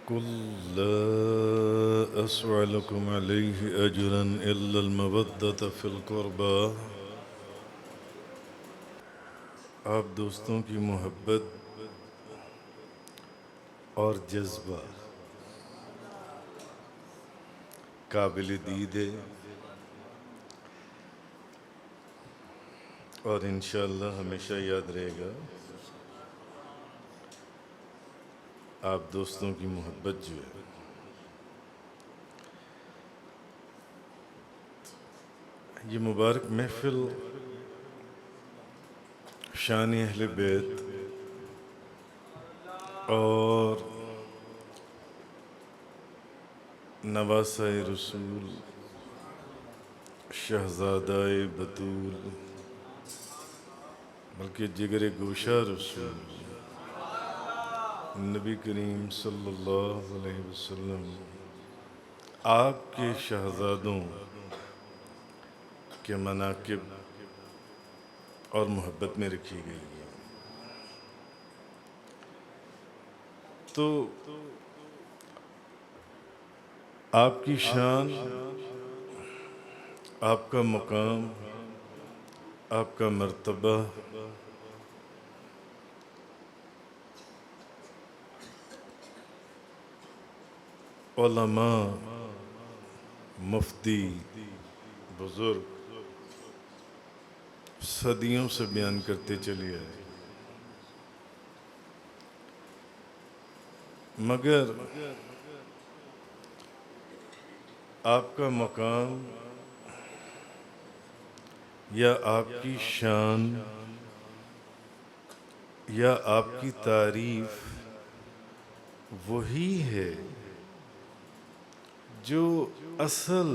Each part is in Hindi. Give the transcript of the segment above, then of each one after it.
कुल ला अस्अलुकुम अलैहि अजरन इल्लल मवद्दत फिल कुर्बा। आप दोस्तों की मोहब्बत और जज्बा काबिल दीद है और इंशाअल्लाह हमेशा याद रहेगा। आप दोस्तों की मोहब्बत जो है ये मुबारक महफिल शान अहले बैत और नवासाए रसूल शहजादाए बतूल बल्कि जिगर गोशा रसूल नबी करीम सल्लल्लाहु अलैहि वसल्लम आपके शहजादों के मनाकिब और मोहब्बत में रखी गई है। तो आपकी शान, आपका मकाम, आपका मर्तबा उलमा, मुफ्ती, बुजुर्ग सदियों से बयान करते चले आए, मगर आपका मकाम या आपकी शान या आपकी तारीफ वही है जो असल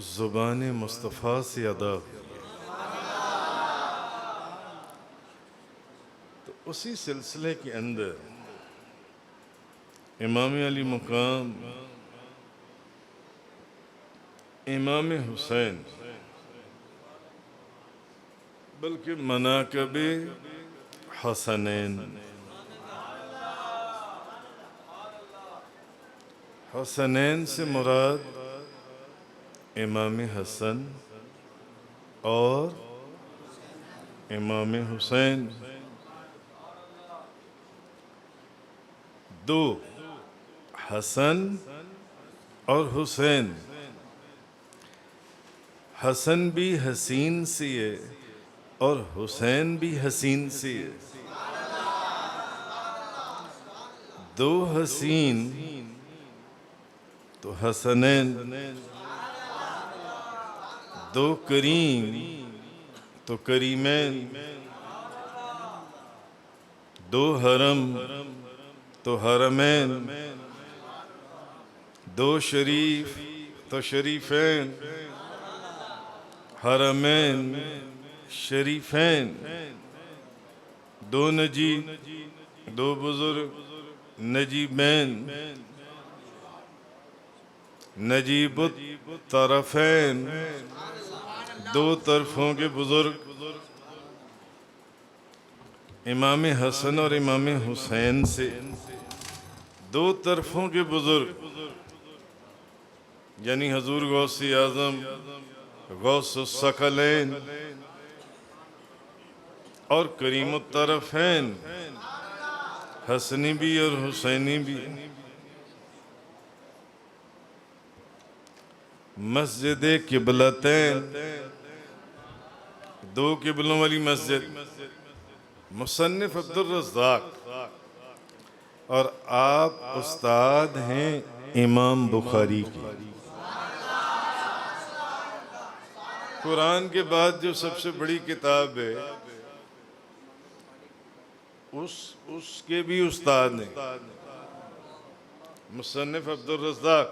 ज़ुबान मुस्तफ़ा से अदा हुई है। तो उसी सिलसिले के अंदर इमाम अली मुकाम इमाम हुसैन बल्कि मनाकबे हसनैन, हसनैन से मुराद इमाम हसन और इमाम हुसैन, दो हसन और हुसैन। हसन भी हसीन सी है और हुसैन भी हसीन सी है। दो हसीन तो हसनैन, दो करीम तो करीमैन, दो हरम तो हरमैन, दो शरीफ तो शरीफैन, हरमैन शरीफैन, दो नजीब दो बुजुर्ग नजीबैन, नजीबुत तरफैन दो तरफों के बुजुर्ग। इमाम हसन और इमाम हुसैन से दो तरफों के बुजुर्ग यानी हजूर गौसी आजम गौसुस सकलैन और करीमुत तरफैन हसनी भी और हुसैनी भी। मस्जिद किबलतैन दो किबलों वाली मस्जिद। मुसन्निफ अब्दुल रज़्ज़ाक और आप उस्ताद हैं इमाम बुखारी की। कुरान के बाद जो सबसे बड़ी किताब है उसके भी उस्ताद हैं मुसन्निफ अब्दुल रज़्ज़ाक।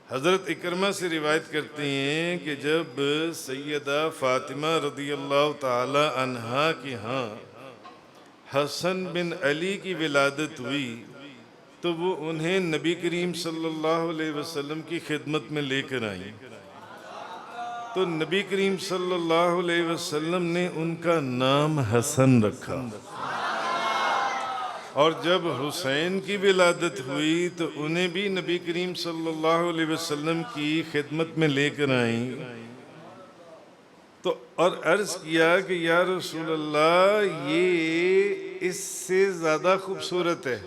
हज़रत इकरमा से रिवायत करती हैं कि जब सैयदा फ़ातिमा रज़ियल्लाहु ताला अन्हा की यहाँ हसन बिन अली की विलादत हुई तो वो उन्हें नबी करीम सल्लल्लाहु अलैहि वसल्लम की खिदमत में लेकर आई। तो नबी करीम सल्लल्लाहु अलैहि वसल्लम ने उनका नाम हसन रखा। और जब हुसैन की विलादत हुई तो उन्हें भी नबी करीम सल्लल्लाहु अलैहि वसल्लम की खिदमत में लेकर आई। तो और अर्ज किया कि या रसूल अल्लाह, ये इससे ज़्यादा खूबसूरत है,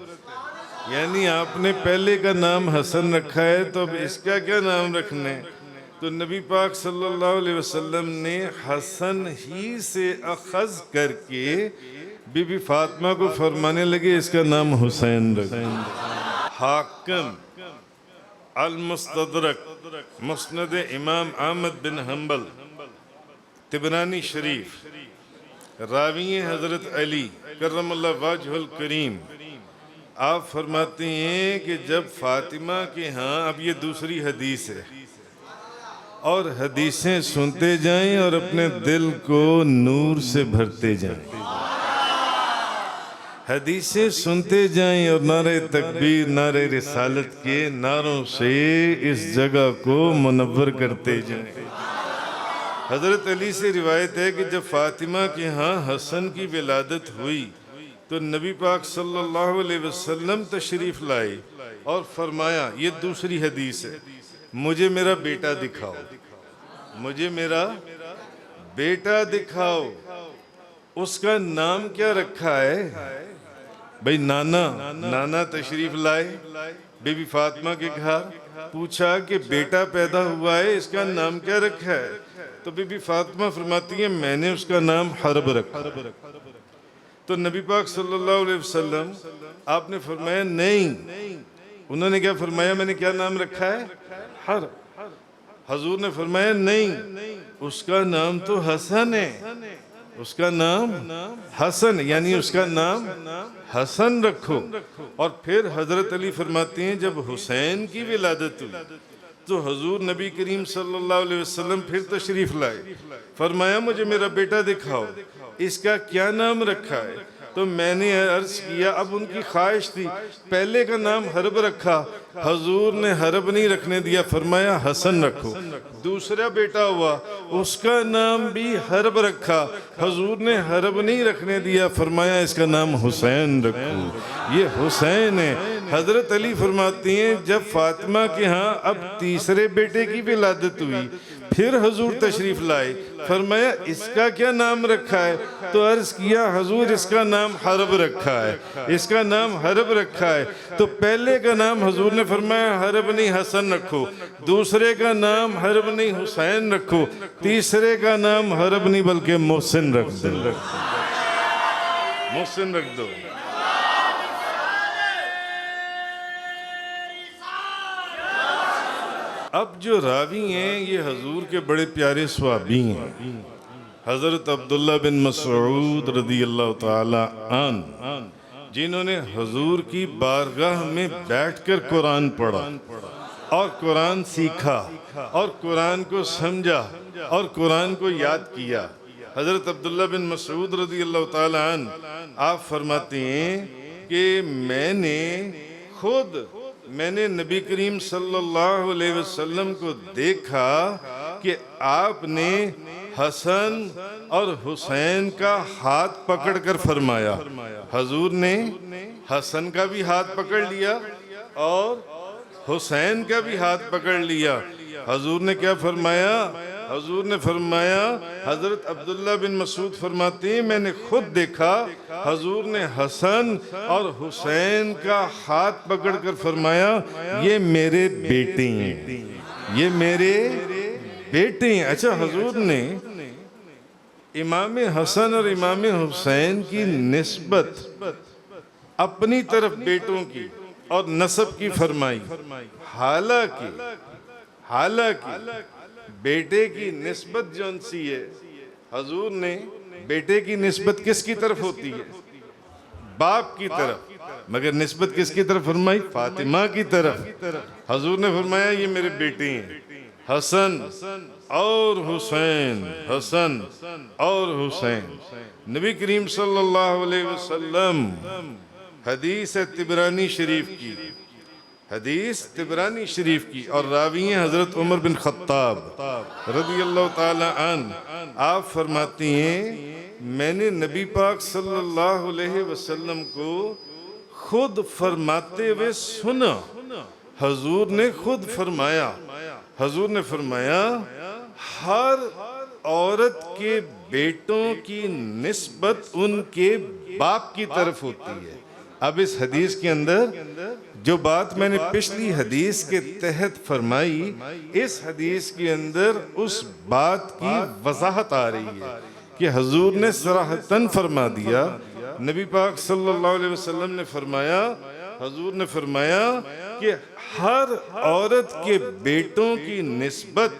यानी आपने पहले का नाम हसन रखा है तो अब इसका क्या नाम रखना है? तो नबी पाक सल्लल्लाहु अलैहि वसल्लम ने हसन ही से अखज़ करके बीबी फातिमा को फरमाने लगे इसका नाम हुसैन रख। हाकिम अल-मुस्तदरक मुस्नद इमाम अहमद बिन हम्बल तिबरानी शरीफ रावी हज़रत अली करमल्लाहु वजहुल करीम, आप फरमाते हैं कि जब फातिमा के यहाँ, अब ये दूसरी हदीस है, और हदीसें सुनते जाएं और अपने दिल को नूर से भरते जाएं, हदीसें सुनते जाएं और नारे तकबीर नारे रिसालत के नारों से इस जगह को मुनव्वर करते जाएं। हज़रत अली से रिवायत है कि जब फातिमा के यहाँ हसन की विलादत हुई तो नबी पाक सल्लल्लाहु अलैहि वसल्लम तशरीफ़ लाए और फरमाया, ये दूसरी हदीस है, मुझे मेरा बेटा दिखाओ, मुझे मेरा बेटा दिखाओ। उसका नाम क्या रखा है? भाई नाना तशरीफ़ लाए बीबी फातिमा के घर, पूछा कि बेटा पैदा हुआ है, इसका नाम क्या रखा है? तो बीबी फातिमा फरमाती है, मैंने उसका नाम हरब रखा। तो नबी पाक सल्लल्लाहु अलैहि वसल्लम आपने फरमाया नहीं। उन्होंने क्या फरमाया, मैंने क्या नाम रखा है? हर। हजूर ने फरमाया नहीं, उसका नाम तो हसन है, उसका नाम हसन, यानी उसका नाम हसन रखो। और फिर हजरत अली फरमाते हैं जब हुसैन की विलादत हुई तो हजूर नबी करीम सल्लल्लाहु अलैहि वसल्लम फिर तशरीफ लाए, फरमाया मुझे मेरा बेटा दिखाओ, इसका क्या नाम रखा है? तो मैंने अर्ज किया, अब उनकी ख्वाहिश थी, पहले का नाम हरब रखा, हजूर ने हरब नहीं रखने दिया, फरमाया हसन रखो। दूसरा बेटा हुआ, उसका नाम भी हरब रखा, हजूर ने हरब नहीं रखने दिया, फरमाया इसका नाम हुसैन रखो, ये हुसैन है। हजरत अली फरमाती हैं जब फातिमा के यहाँ अब तीसरे बेटे की विलादत हुई, फिर हजूर तशरीफ लाए, फरमाया इसका क्या नाम रखा है? तो अर्ज किया, हजूर इसका नाम हरब रखा है, इसका नाम हरब रखा है। तो पहले का नाम हजूर ने फरमाया हरब नहीं हसन रखो, दूसरे का नाम हरब नहीं हुसैन रखो, तीसरे का नाम हरब नहीं बल्कि मोहसिन रख दो, मोहसिन रख दो। अब जो रावी हैं ये हजूर के बड़े प्यारे सवाबी हैं, हज़रत अब्दुल्ला बिन मसऊद रज़ियल्लाहु ताला अन्हु, जिन्होंने हजूर की बारगाह में बैठकर कुरान पढ़ा और कुरान सीखा और कुरान को समझा और कुरान को याद किया। हज़रत अब्दुल्ला बिन मसऊद रज़ियल्लाहु ताला अन्हु आप फरमाते हैं कि मैंने नबी करीम सल्लल्लाहु अलैहि वसल्लम को देखा कि आपने हसन और हुसैन का हाथ पकड़कर फरमाया। हजूर ने हसन का भी हाथ पकड़ लिया और हुसैन का भी हाथ पकड़ लिया। हजूर ने क्या फरमाया? हजूर ने फरमाया, हजरत अब्दुल्ला बिन मसूद फरमाते हैं मैंने खुद देखा, हजूर ने हसन और हुसैन का हाथ पकड़कर फरमाया ये मेरे बेटे हैं, ये मेरे बेटे हैं। अच्छा, हजूर ने इमाम हसन और इमाम हुसैन की निस्बत अपनी तरफ बेटों की और नसब की फरमाई। हालांकि बेटे की निस्बत जौन सी है, हजूर ने बेटे की निस्बत किसकी तरफ होती है? बाप की तरफ, मगर निस्बत किसकी तरफ फरमाई? फातिमा की तरफ। हजूर ने फरमाया ये मेरे बेटे हैं, हसन और हुसैन, हसन और हुसैन। नबी करीम सल्लल्लाहु अलैहि वसल्लम, हदीस है तिबरानी शरीफ की, हदीस तिबरानी शरीफ की, और रावी हैं हजरत उमर बिन खत्ताब रज़ियल्लाहु ताला अन्हु। आप फरमाती हैं मैंने नबी पाक सल्लल्लाहु अलैहि वसल्लम को खुद फरमाते हुए सुना। हजूर ने खुद फरमाया, हजूर ने फरमाया हर औरत के बेटों की निस्बत उनके बाप की तरफ होती है। अब इस हदीस के अंदर जो बात मैंने पिछली हदीस के तहत फरमाई, इस हदीस के अंदर उस बात की वजाहत आ रही है कि हजूर ने सराहतन फरमा दिया। नबी पाक सल्लल्लाहु अलैहि वसल्लम ने फरमाया, हजूर ने फरमाया कि हर औरत के बेटों की निस्बत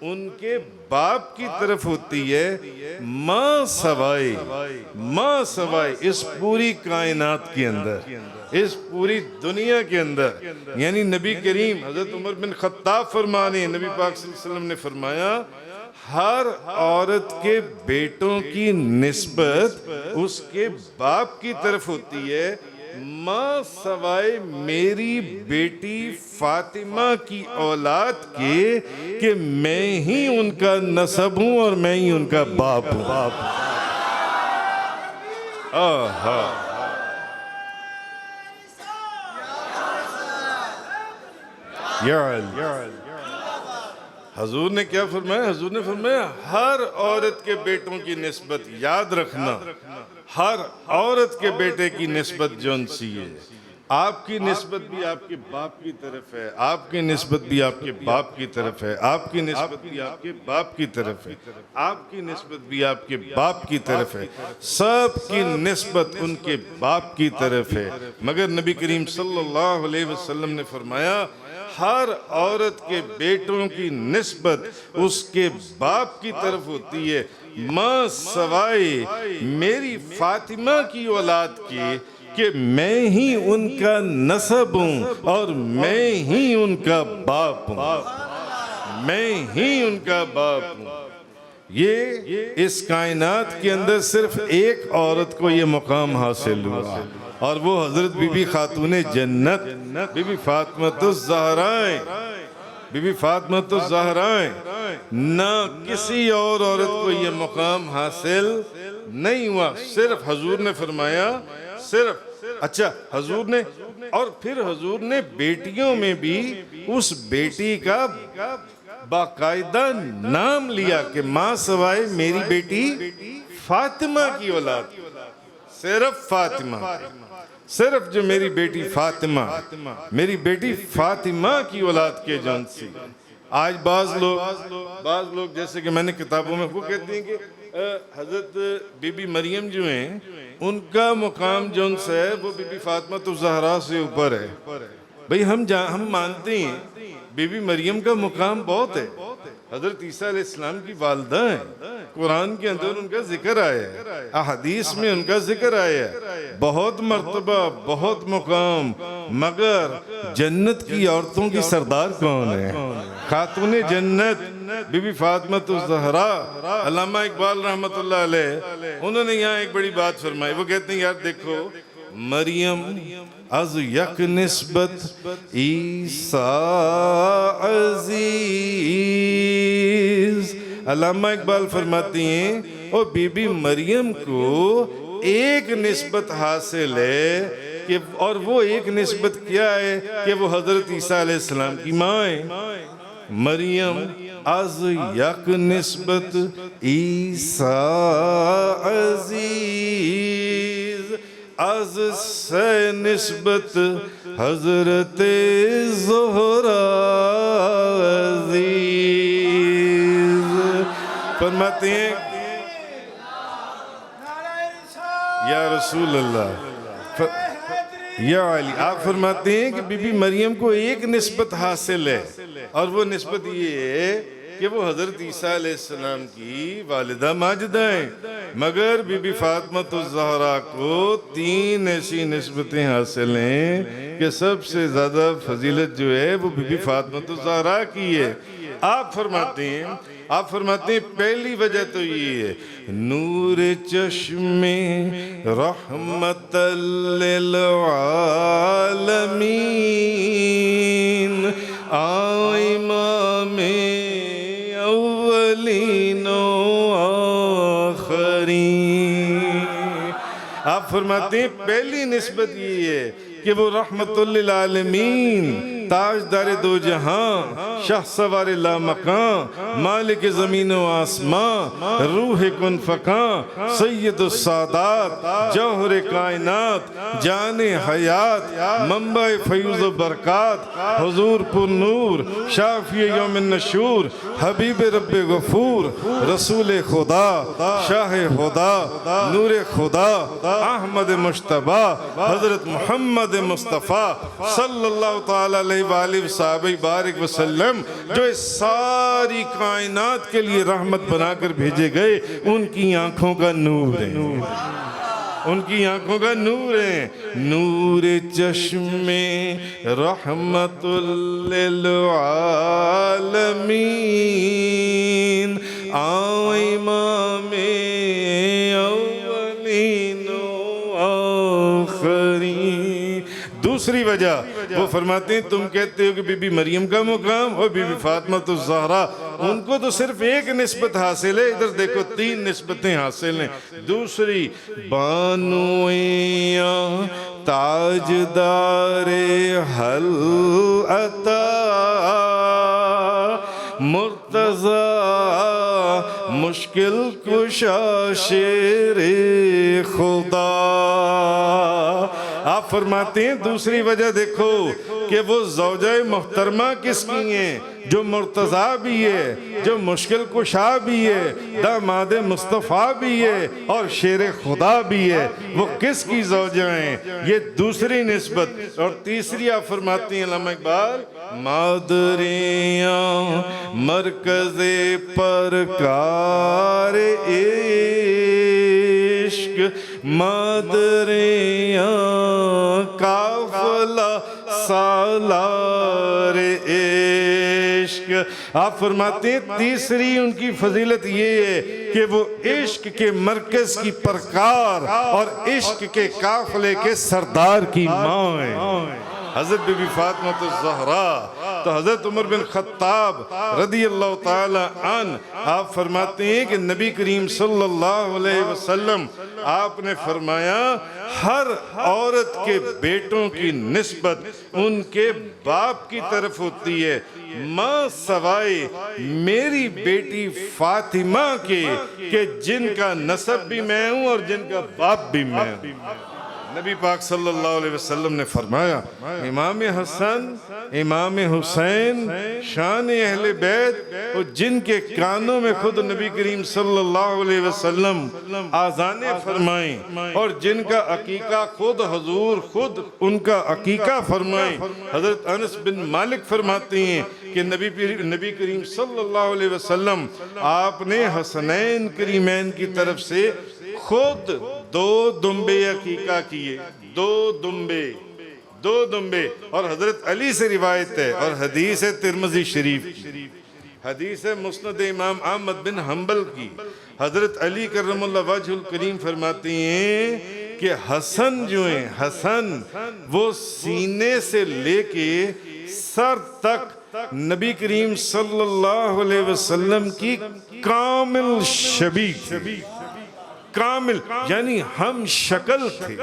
उनके बाप की तरफ होती है, माँ सवाई, माँ सवाई इस पूरी कायनात के अंदर, इस पूरी दुनिया के अंदर। यानी नबी करीम हजरत उमर बिन खत्ताब फरमा रहे हैं, नबी पाक सल्लल्लाहु अलैहि वसल्लम ने फरमाया हर औरत के बेटों की निस्बत उसके बाप की तरफ होती है, माँ सवाए मेरी बेटी फातिमा की औलाद के कि मैं ही उनका नसब हूं और मैं ही उनका बाप हूं। आहा, हजूर ने क्या फरमाया? हजूर ने फरमाया हर औरत के बेटों की निस्बत, याद रखना, हर औरत के बेटे की निस्बत जौन सी है, आपकी निस्बत भी आपके बाप की तरफ है, आपकी निस्बत भी आपके बाप की तरफ है, आपकी निस्बत भी आपके बाप की तरफ है, आपकी निस्बत भी आपके बाप की तरफ है, सबकी निस्बत उनके बाप की तरफ है। मगर नबी करीम सल्लल्लाहु अलैहि वसल्लम ने फरमाया हर औरत के बेटों की निस्बत उसके बाप की तरफ होती है, माँ सवाए मेरी फातिमा की औलाद की कि मैं ही उनका नसब हूँ और मैं ही उनका बाप हूँ, मैं ही उनका बाप हूँ। ये इस कायनात के अंदर सिर्फ एक औरत को ये मुकाम हासिल हुआ और वो हजरत बीबी खातूने जन्नत बीबी फातिमातुज़ ज़हराए, बीबी फातिमातुज़ ज़हराए। ना किसी और औरत को ये मुकाम हासिल नहीं हुआ, सिर्फ हजूर ने फरमाया, सिर्फ। अच्छा, हजूर ने, और फिर हजूर ने बेटियों में भी उस बेटी का बाकायदा नाम लिया कि माँ सवाए मेरी बेटी फातिमा की औलाद, सिर्फ फातिमा, सिर्फ जो मेरी बेटी फातिमा, मेरी बेटी फातिमा की औलाद के जौन सी। आज बाज लोग जैसे कि मैंने किताबों में वो कहते हैं कि हजरत बीबी मरियम जो हैं उनका मुकाम जौन सा है वो बीबी फातिमातुज़ ज़हरा से ऊपर है। भाई हम मानते हैं बीबी मरियम का मुकाम बहुत है, हजरत ईसा अलैहिस्सलाम की वालिदा है, कुरान के अंदर उनका जिक्र आया है, अहदीस में उनका जिक्र आया है, बहुत मर्तबा, बहुत मुकाम। मगर जन्नत की औरतों की सरदार कौन है? खातूने जन्नत बीबी फातिमातुज़ ज़हरा। अल्लामा इकबाल रहमतुल्लाह अलैह उन्होंने यहाँ एक बड़ी बात फरमाई। वो कहते हैं यार देखो, मरियम अज यक निस्बत ईसा अजीज। अल्लामा इकबाल फरमाती हैं और बीबी मरियम को एक निस्बत हासिल है कि, और वो एक निस्बत क्या है कि वो हजरत ईसा अलैहिस्सलाम की माँ है। मरियम अज यक निस्बत ईसा अजीज, अज से निस्बत हजरत ज़ोहरा अज़ीज़। फरमाते हैं या रसूल अल्लाह, या अली, आप फरमाते हैं कि बीबी मरियम को एक निस्बत हासिल है और वो निस्बत ये है कि वो हजरत ईसा अलैहिस्सलाम की वालिदा माजिदा हैं। मगर बीबी फातिमातुज़ ज़हरा को तीन ऐसी निस्बतें हासिल हैं कि सबसे ज़्यादा फजीलत जो है वो बीबी फातिमातुज़ ज़हरा की है। आप फरमाते हैं पहली वजह तो ये है, नूर चश्मे रहमतल लिल आलमीन इमामे अव्वलीन आखरीन। आप फरमाते हैं पहली निस्बत ये है कि वो रहमतुल लिल आलमीन, ताजदार दो जहां, शाहसवार लामकां, मालिक ज़मीन व आसमां, रूह कुन फ़कां, सैयदुस सादात, जौहर कायनात, जाने हयात, मंबा फयूज़ व बरकात, हुजूर पुर नूर, शाफ़ी यौमिन नशूर, हबीब रब्बे गफूर, रसूल खुदा, शाह खुदा, नूर खुदा, अहमद मुश्तबा, हज़रत मोहम्मद मुस्तफ़ा सल्लल्लाहु ताला अलैहि बारिक वसल्लम, जो इस सारी कायनात के लिए रहमत बनाकर भेजे गए, उनकी आंखों का नूर है, उनकी आंखों का नूर है। नूर चश्मे रहमतुल लिल आलमीन, आओ इमामे अव्वलीन व आखिरीन। दूसरी वजह वो फरमाते हैं, तुम कहते हो कि बीबी मरियम का मुकाम और बीबी फातिमा तो ज़हरा, उनको तो सिर्फ एक निस्बत हासिल है, इधर देखो 3 निस्बतें हासिल हैं। दूसरी, बानुया ताजदारे हल अता, मुर्तज़ा मुश्किल कुशा शेरे खुदा। आप फरमाते हैं दूसरी वजह देखो कि वो ज़ौजाए मोहतरमा किसकी हैं, जो मुर्तज़ा भी है, जो मुश्किल कुशा भी है, दामाद मुस्तफ़ा भी है और शेर खुदा भी है। वो किसकी ज़ौजा हैं, ये दूसरी निस्बत। और तीसरी आप फरमाती हैं अल्लामा इकबाल, मादरियाँ मरकज़े परकार इश्क, मादरियाँ काफ़िला सालार इश्क। आप फरमाते हैं तीसरी उनकी फजीलत ये है कि वो इश्क के मरकज की प्रकार और इश्क के काफिले के सरदार की माँ है, हज़रत बीबी फातिमा तो ज़हरा। तो हज़रत उमर बिन खत्ताब रदी अल्लाह ताला अन, आप फरमाते हैं कि नबी करीम सल्लल्लाहु अलैहि वसल्लम आपने फरमाया, हर औरत के बेटों की निस्बत उनके बाप की तरफ होती है, माँ सवाए मेरी बेटी फातिमा के जिनका नसब भी मैं हूँ और जिनका बाप भी मैं हूँ। नबी पाक सल्लल्लाहु अलैहि वसल्लम ने फरमाया, इमाम हसन इमाम हुसैन शान अहले बैत, और जिनके कानों में खुद नबी करीम सल्लल्लाहु अलैहि वसल्लम आज़ाने फरमाएं और जिनका अकीका खुद हुजूर खुद उनका अकीका फरमाएं। हज़रत अनस बिन मालिक फरमाते हैं कि नबी करीम सल्लल्लाहु अलैहि वसल्लम आपने हसनैन करीमैन की तरफ से खुद 2 दुम्बे अकीका किए, 2 दुम्बे। और हजरत अली से रिवायत है और हदीस है तिरमिज़ी शरीफ, हदीस है मुस्नद इमाम अहमद बिन हम्बल की। हजरत अली करमुल्लाह वजहुल करीम फरमाती हैं कि हसन जो है, हसन वो सीने से लेके सर तक नबी करीम सल्लल्लाहु अलैहि वसल्लम की कामिल शबी, कामिल यानी हम शक्ल थे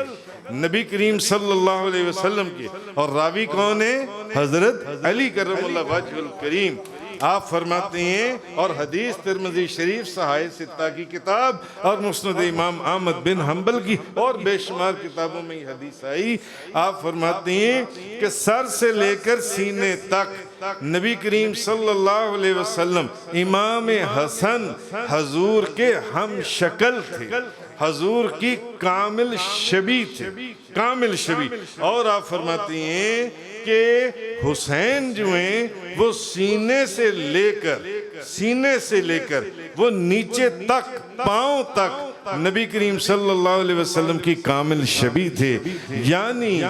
नबी करीम सल्लल्लाहु अलैहि वसल्लम के। और रावी कौन है, हजरत अली करमुल्लाह वजहुल करीम। आप फरमाते हैं, और हदीस तिरमिज़ी शरीफ सहाय सित्ता की किताब और मुस्नद इमाम अहमद बिन हम्बल की और बेशुमार किताबों में ये हदीस आई। आप फरमाते हैं कि सर से लेकर सीने तक नबी करीम सल्लल्लाहु अलैहि वसल्लम इमाम हसन हजूर के हम शक्ल थे, हजूर की कामिल शबी थे, कामिल शबी। और आप फरमाती हैं कि हुसैन जो हैं वो सीने से लेकर वो नीचे तक पांव तक नबी करीम सल्लल्लाहु अलैहि वसल्लम की कामिल शबी थे। यानी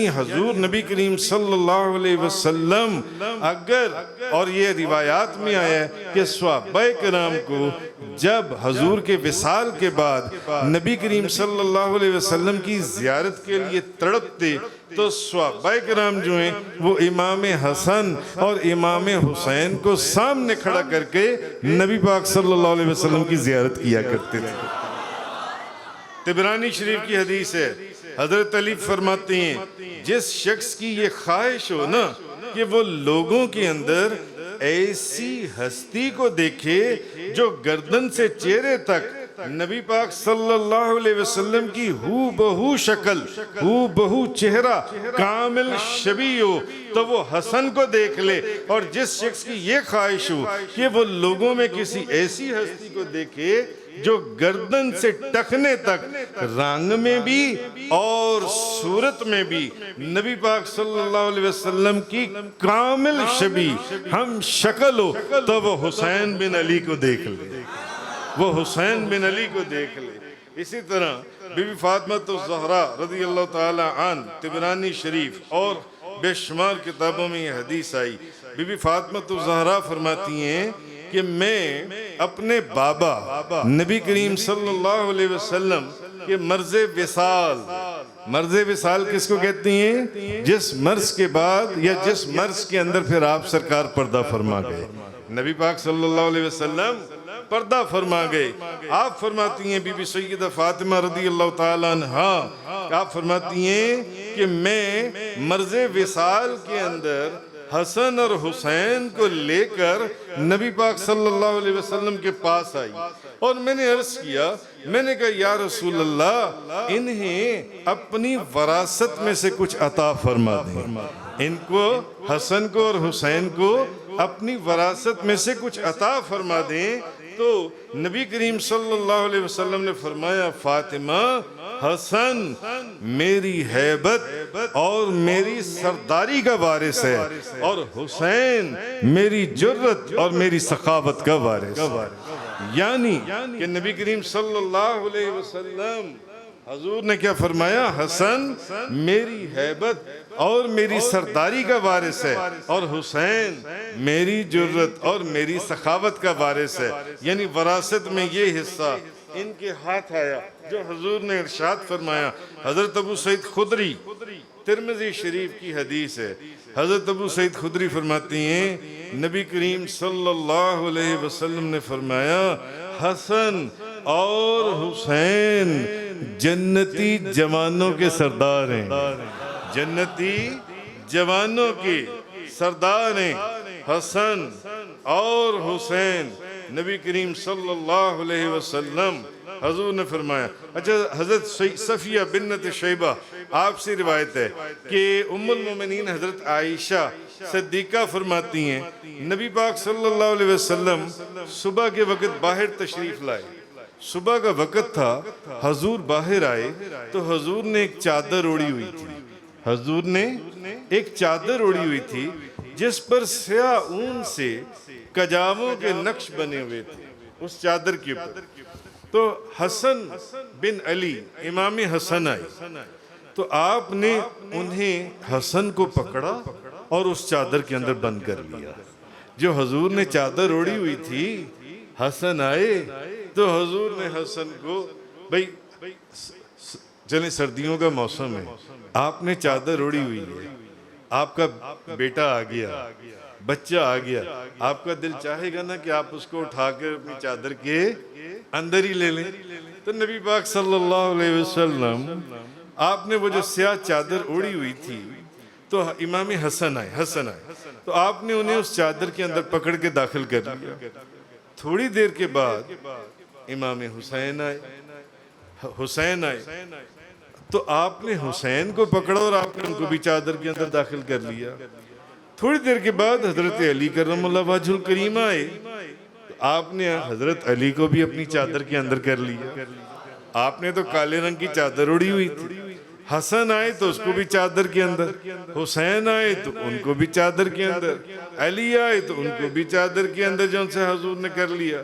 हजूर नबी करीम सल्लल्लाहु अलैहि वसल्लम अगर, और ये रिवायात में आया है कि सहाबाए किराम को जब हजूर के विसाल के बाद नबी करीम सल्लल्लाहु अलैहि वसल्लम की ज़ियारत के लिए तड़पते, तो सहाबाए किराम जो हैं वो इमाम हसन और इमाम हुसैन को सामने खड़ा करके नबी पाक सल्लल्लाहु अलैहि वसल्लम की ज़ियारत किया करते थे। तिबरानी शरीफ की हदीस है, हजरत अली फरमाते हैं जिस शख्स की ये ख्वाहिश हो ना कि वो लोगों के अंदर ऐसी हस्ती को देखे जो गर्दन से चेहरे तक नबी पाक सल्लल्लाहु अलैहि वसल्लम की हू बहू शक्ल, हू बहू चेहरा, कामिल शबी हो, तो वो हसन को देख ले। और जिस शख्स की ये ख्वाहिश हो कि वो लोगों में किसी ऐसी हस्ती को देखे जो गर्दन से टखने तक रंग में भी और सूरत में भी नबी पाक सल्लल्लाहु अलैहि वसल्लम की कामिल शबी हम शक्ल हो, तो वो हुसैन बिन अली को देख ले, वो हुसैन बिन अली को देख ले। इसी तरह बीबी फातिमा तो ज़हरा रज़ी अल्लाह ताला अन, तिबरानी शरीफ और बेशुमार किताबों में यह हदीस आई। बीबी फातिमा तो ज़हरा फरमाती हैं कि मैं अपने बाबा नबी करीम सल्लल्लाहु अलैहि वसल्लम के मर्ज़े विसाल, मर्ज़े विसाल किसको कहती हैं? जिस मर्ज़ के बाद या जिस मर्ज़ के अंदर फिर आप सरकार पर्दा फरमा गए, नबी पाक सल्लल्लाहु अलैहि वसल्लम पर्दा फरमा गए। आप फरमाती हैं बीबी सैयदा फातिमा रज़ी अल्लाह ताला अन्हा, आप फरमाती हैं कि मैं मर्ज़े विसाल के अंदर हसन और हुसैन को लेकर नबी पाक सल्लल्लाहु अलैहि वसल्लम के पास आई और मैंने अर्ज किया, मैंने कहा या रसूल अल्लाह, इन्हें अपनी वरासत में से कुछ अता फरमा दें, इनको हसन को और हुसैन को अपनी वरासत में से कुछ अता फरमा दें। तो नबी करीम सल्लल्लाहु अलैहि वसल्लम ने फरमाया, फातिमा, हसन मेरी हैबत और मेरी सरदारी का वारिस है और हुसैन मेरी जुर्रत और मेरी सखावत का वारिस। यानी कि नबी करीम सल्लल्लाहु अलैहि वसल्लम हजूर ने क्या फरमाया, हसन मेरी हैबत और मेरी सरदारी का वारिस है और हुसैन मेरी जुर्रत और मेरी सखावत का वारिस है। यानी वरासत में ये हिस्सा इनके हाथ आया जो हजूर ने इरशाद फरमाया। हजरत अबू सईद खुदरी, तिरमिज़ी शरीफ की हदीस है, हजरत अबू सईद खुदरी फरमाती हैं नबी करीम सल्लल्लाहु अलैहि वसल्लम ने फरमाया, हसन और हुसैन जन्नती जवानों के सरदार हैं, जन्नती जवानों के सरदार हैं हसन और हुसैन। नबी करीम सल्लल्लाहु अलैहि वसल्लम हजूर ने फरमाया। अच्छा, हजरत सफिया बिन्नत शैबा आपसे रिवायत है कि उम्मुल मोमिनीन हजरत आयशा सिद्दीका फरमाती हैं नबी पाक सल्लल्लाहु अलैहि वसल्लम सुबह के वक़्त बाहर तशरीफ लाए, सुबह का वक़्त था, हजूर बाहर आए तो हजूर ने एक चादर ओढ़ी हुई थी, हजूर ने एक चादर ओढ़ी हुई थी जिस पर स्याह ऊन से कजावों के नक्श बने हुए थे उस चादर के ऊपर। तो हसन बिन अली इमाम हसन आए तो आपने उन्हें हसन को पकड़ा और उस चादर के अंदर बंद कर लिया। जो हजूर ने चादर ओढ़ी हुई थी, हसन आए तो हजूर ने हसन को, भाई चले सर्दियों का मौसम है, आपने चादर ओढ़ी हुई है, आपका बेटा आ गया, बच्चा आ गया, आपका दिल चाहेगा ना कि आप उसको उठाकर अपनी चादर के अंदर ही ले लें। तो नबी पाक सल्लल्लाहु अलैहि वसल्लम आपने वो जो स्याह चादर ओढ़ी हुई थी तो इमाम हसन आए तो आपने उन्हें उस चादर के अंदर पकड़ के दाखिल कर लिया। थोड़ी देर के बाद इमाम हुसैन आए तो आपने हुसैन को पकड़ा और आपने उनको भी चादर के अंदर दाखिल कर लिया। थोड़ी देर के बाद हजरत अली करमुल्लाह वजहुल करीम आए तो आपने हजरत अली को भी अपनी चादर के अंदर कर लिया। आपने तो काले रंग की चादर ओढ़ी हुई थी, हसन आए तो उसको भी चादर के अंदर, हुसैन आए तो उनको भी चादर के अंदर, अली आए तो उनको भी चादर के अंदर, जो उनसे हजूर ने कर लिया।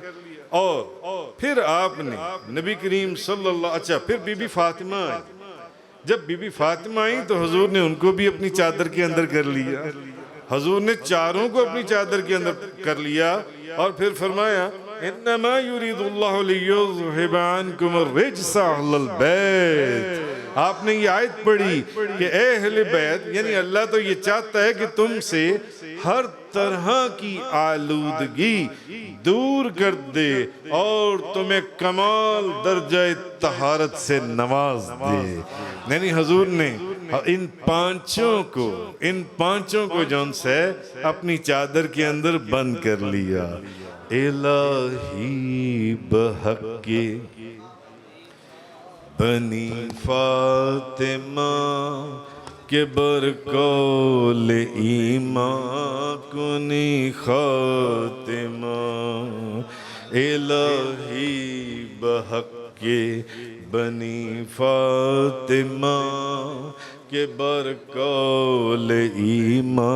और फिर आपने नबी करीम सल्लल्लाहु, अच्छा फिर बीबी फातिमा आई, जब बीबी फातिमा आई तो हजूर ने उनको भी अपनी चादर के अंदर कर लिया। हजूर ने चारों को अपनी चादर के अंदर कर लिया और फिर फरमाया इन्नमा युरीदुल्लाहु लियुज़हिबा अन्कुम अर्रिज्सा अहलल बैत। आपने ये आयत पढ़ी कि ए अहले बैत, यानी अल्लाह तो ये चाहता है कि तुमसे हर तरह की आलूदगी दूर कर दे और तुम्हें कमाल दर्जा तहारत से नवाज दे। यानी हुजूर ने इन पांचों को जौन से अपनी चादर के अंदर बंद कर लिया। इलाही बहक़े बनी फातिमा के बरकौल ईमा कुनी खातिमा। इलाही बहक़े बनी फातिमा के बरकौल ईमा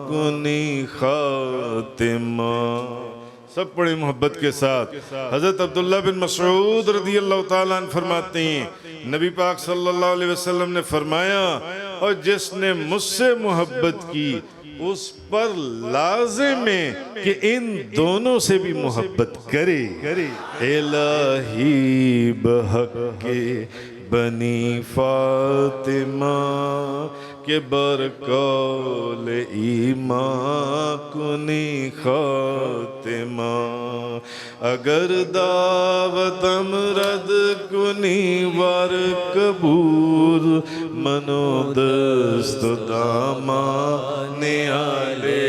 कुनी खातिमा। सब बड़ी मोहब्बत के साथ हज़रत अब्दुल्ला बिन मसऊद रज़ियल्लाहु ताला अन्हु फरमाते हैं, नबी पाक सल्लल्लाहु अलैहि वसल्लम ने फरमाया, और जिसने मुझसे मोहब्बत की उस पर लाज़िम है कि इन दोनों से भी मोहब्बत करे। इलाही बहक़े बनी फातिमा के बरकौल ईमा कुनी खातिमा। अगर दावतम रद कुनी वर कबूल मनोदस्त दामा ने आले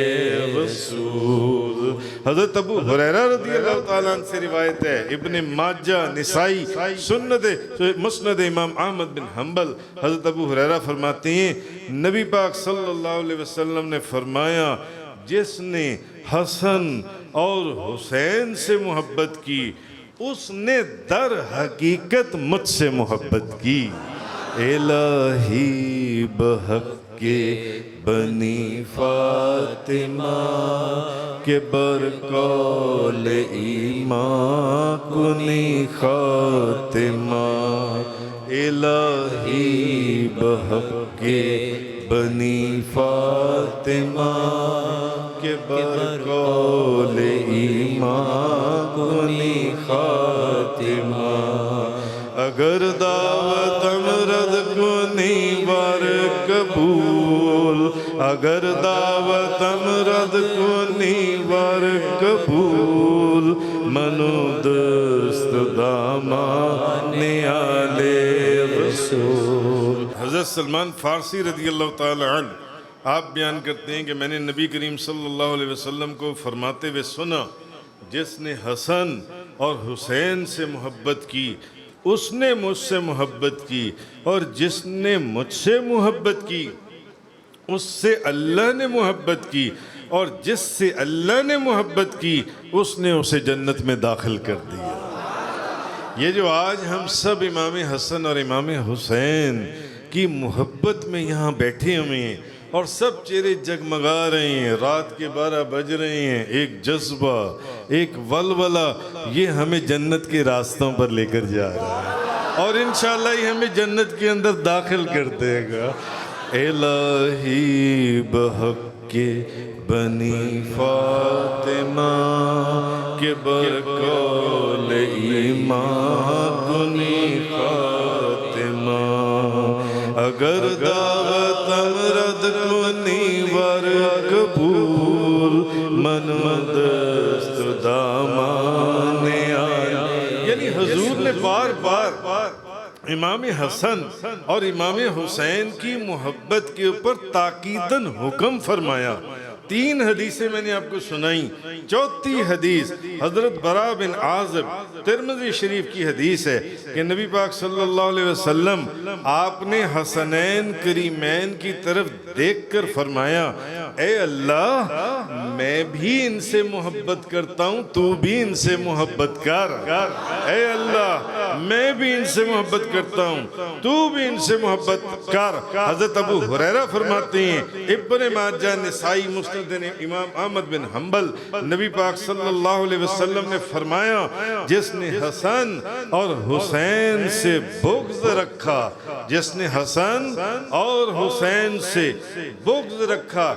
वसूल। हज़रत अबू हुरैरा रज़ियल्लाहु ताला अन्हु से रिवायत है, इब्ने माजा, निसाई, सुन्नत मुस्नद इमाम अहमद बिन हम्बल। हज़रत अबू हुरैरा फरमाते हैं, नबी पाक सल्लल्लाहु अलैहि वसल्लम ने फरमाया, जिसने हसन और हुसैन से मोहब्बत की उसने दर हकीकत मुझसे मोहब्बत की। इलाही बहक़े बनी फातिमा के बरकौल ईमा कुनी खातिमा। इलाही बहक़े बनी फातिमा के बरकौल ईमा कुनी खातिमा। अगर दावत अमरद कुनी वर कबूल, अगर दावत अमरद कुनी वर कबूल मनोदस्त दामाने आले रसूल। हज़रत सलमान फ़ारसी रज़ियल्लाहु ताला अन्हु आप बयान करते हैं कि मैंने नबी करीम सल्लल्लाहु अलैहि वसल्लम को फरमाते हुए सुना, जिसने हसन और हुसैन से मोहब्बत की उसने मुझसे मोहब्बत की, और जिसने मुझसे मोहब्बत की उससे अल्लाह ने मोहब्बत की, और जिससे अल्लाह ने मोहब्बत की उसने उसे जन्नत में दाखिल कर दिया। ये जो आज हम सब इमाम हसन और इमाम हुसैन की मोहब्बत में यहाँ बैठे हुए हैं और सब चेहरे जगमगा रहे हैं, रात के 12 बज रहे हैं, एक जज्बा, एक वलवला, ये हमें जन्नत के रास्तों पर लेकर जा रहा है और इंशाअल्लाह ये हमें जन्नत के अंदर दाखिल कर देगा। इलाही बहक़े बनी फातिमा के बरकौल ईमा कुनी खातिमा। अगर दावत अमरद कुनी वर कबूल मनमदस्त दामाने आया। यानी हुजूर ने बार बार इमाम हसन और इमाम हुसैन की मोहब्बत के ऊपर ताकीदन हुक्म फरमाया। 3 हदीसें मैंने आपको सुनाई। चौथी हदीस हजरत बरा बिन आज़िब तिरमिज़ी शरीफ की हदीस है कि नबी पाक सल्लल्लाहु अलैहि वसल्लम आपने हसनैन करीमैन की तरफ देखकर फरमाया, ए अल्लाह, मैं भी इनसे मोहब्बत करता हूँ, तू भी इनसे मोहब्बत कर। ए अल्लाह, मैं भी इनसे मोहब्बत करता हूँ, तू भी इनसे मोहब्बत कर। हजरत अबू हुरैरा फरमाते हैं, इब्ने माजा, निसाई, मुस्नद इमाम अहमद बिन हम्बल, नबी पाक सल्लल्लाहु अलैहि वसल्लम ने फरमाया, जिसने हसन और हुसैन से बुग़्ज़ रखा, जिसने हसन और हुसैन से बुग़्ज़ रखा,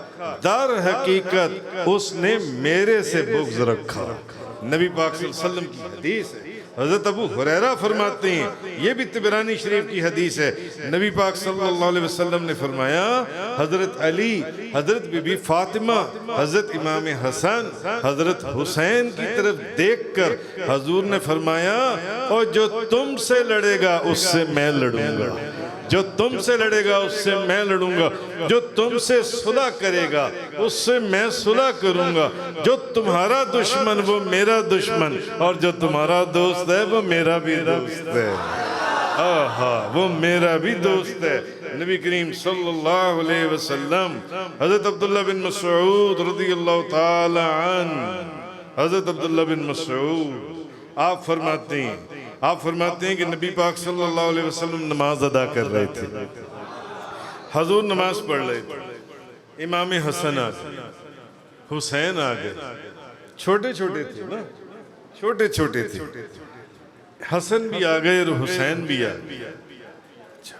दर हकीकत उसने मेरे से बुग़्ज़ रखा। नबी पाक सल्लल्लाहु अलैहि वसल्लम की हदीस है। हज़रत अबू हुरैरा फरमाते हैं, ये भी तिबरानी शरीफ की हदीस है, नबी पाक सल्लल्लाहु अलैहि वसल्लम ने फरमाया, हज़रत अली, हज़रत बीबी फातिमा, हज़रत इमाम हसन, हज़रत हुसैन की तरफ देखकर हजूर ने फरमाया, और जो तुमसे लड़ेगा उससे मैं लड़ूंगा, जो तुमसे लड़ेगा उससे मैं लड़ूंगा, जो तुमसे सुलह करेगा उससे मैं सुलह करूंगा, जो तुम्हारा दुश्मन वो मेरा दुश्मन, और जो तुम्हारा दोस्त है वो मेरा भी दोस्त है। आहा, वो मेरा भी दोस्त है। नबी करीम सल्लल्लाहु अलैहि वसल्लम, हज़रत अब्दुल्ला बिन मसऊद रज़ियल्लाहु ताला अन्हु, हज़रत अब्दुल्ला बिन मसऊद आप फरमाते हैं कि नबी पाक सल्लल्लाहु अलैहि वसल्लम नमाज अदा कर रहे थे, हजूर नमाज पढ़ रहे थे, इमाम हसन आ गए, हुसैन आ गए, छोटे छोटे थे ना, छोटे छोटे थे, हसन भी आ गए और हुसैन भी आ गए।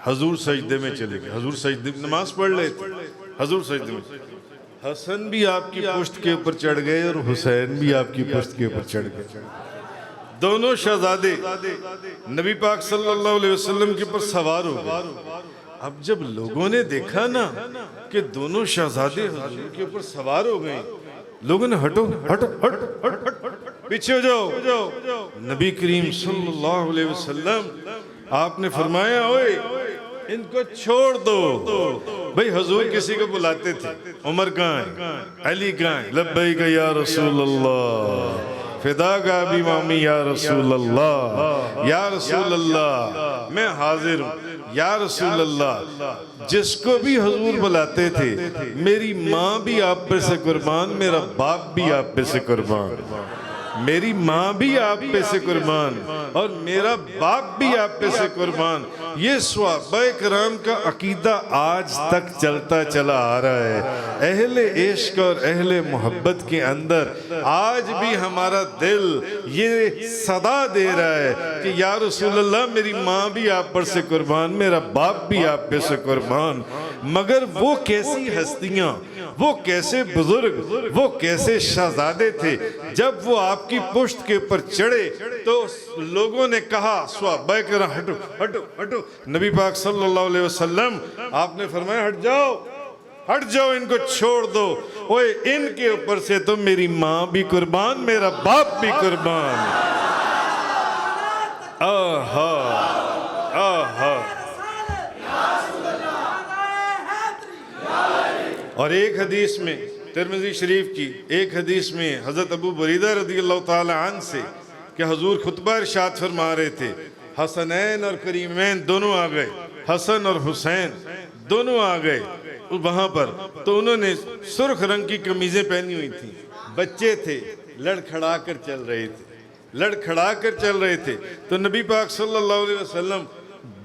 हजूर सजदे में चले गए, हजूर सजदे में नमाज पढ़ रहे थे, हजूर सजदे में, हसन भी आपकी पुश्त के ऊपर चढ़ गए और हुसैन भी आपकी पुश्त के ऊपर चढ़ गए। दोनों शहजादे नबी पाक सल्लल्लाहु अलैहि वसल्लम के ऊपर सवार हो गए। अब जब लोगों ने देखा ना कि दोनों शहजादे हुजूर के ऊपर सवार हो गए, लोगों ने हटो हटो हट हट हट पीछे हो जाओ। नबी करीम सल्लल्लाहु अलैहि वसल्लम आपने फरमाया, ओए इनको छोड़ दो। भाई हुजूर किसी को बुलाते थे, उमर कहाँ है, अली कहाँ है, लब्बैक या रसूल अल्लाह, फिदा का भी मामी या रसूल अल्लाह, या रसूल अल्लाह मैं हाजिर हूँ, या रसूल अल्लाह। जिसको भी हुजूर बुलाते थे, मेरी माँ भी आप पे से कुर्बान, मेरा बाप भी आप पे से कुर्बान, मेरी माँ भी आप पे से कुर्बान और मेरा बाप भी आप पे से कुर्बान। ये सहाबाए किराम का अकीदा आज तक चलता चला आ रहा है। अहले इश्क और अहले मोहब्बत के अंदर आज भी हमारा दिल ये सदा दे रहा है कि या रसूल अल्लाह मेरी माँ भी आप पर से कुर्बान, मेरा बाप भी आप पे से कुर्बान। मगर वो कैसी हस्तियाँ, वो कैसे बुजुर्ग, वो कैसे शहजादे थे, जब वो आपकी पुश्त के ऊपर चढ़े तो लोगों ने कहा सहाबाए किराम हटो हटो हटो। नबी पाक सल्लल्लाहु अलैहि वसल्लम आपने फरमाया हट जाओ, इनको छोड़ दो। ओए इनके ऊपर से तो मेरी माँ भी कुर्बान, मेरा बाप भी कुर्बान। आहा आहा। और एक हदीस में तिरमिज़ी शरीफ की एक हदीस में हज़रत अबू बरीदा रज़ियल्लाहु ताला अन्हु से कि हुजूर खुतबा इरशाद फरमा रहे थे, हसनैन और करीमैन दोनों आ गए, हसन और हुसैन दोनों आ गए वहाँ पर। तो उन्होंने सुर्ख रंग की कमीज़ें पहनी हुई थी, बच्चे थे, लड़खड़ा कर चल रहे थे। तो नबी पाक सल्लल्लाहु अलैहि वसल्लम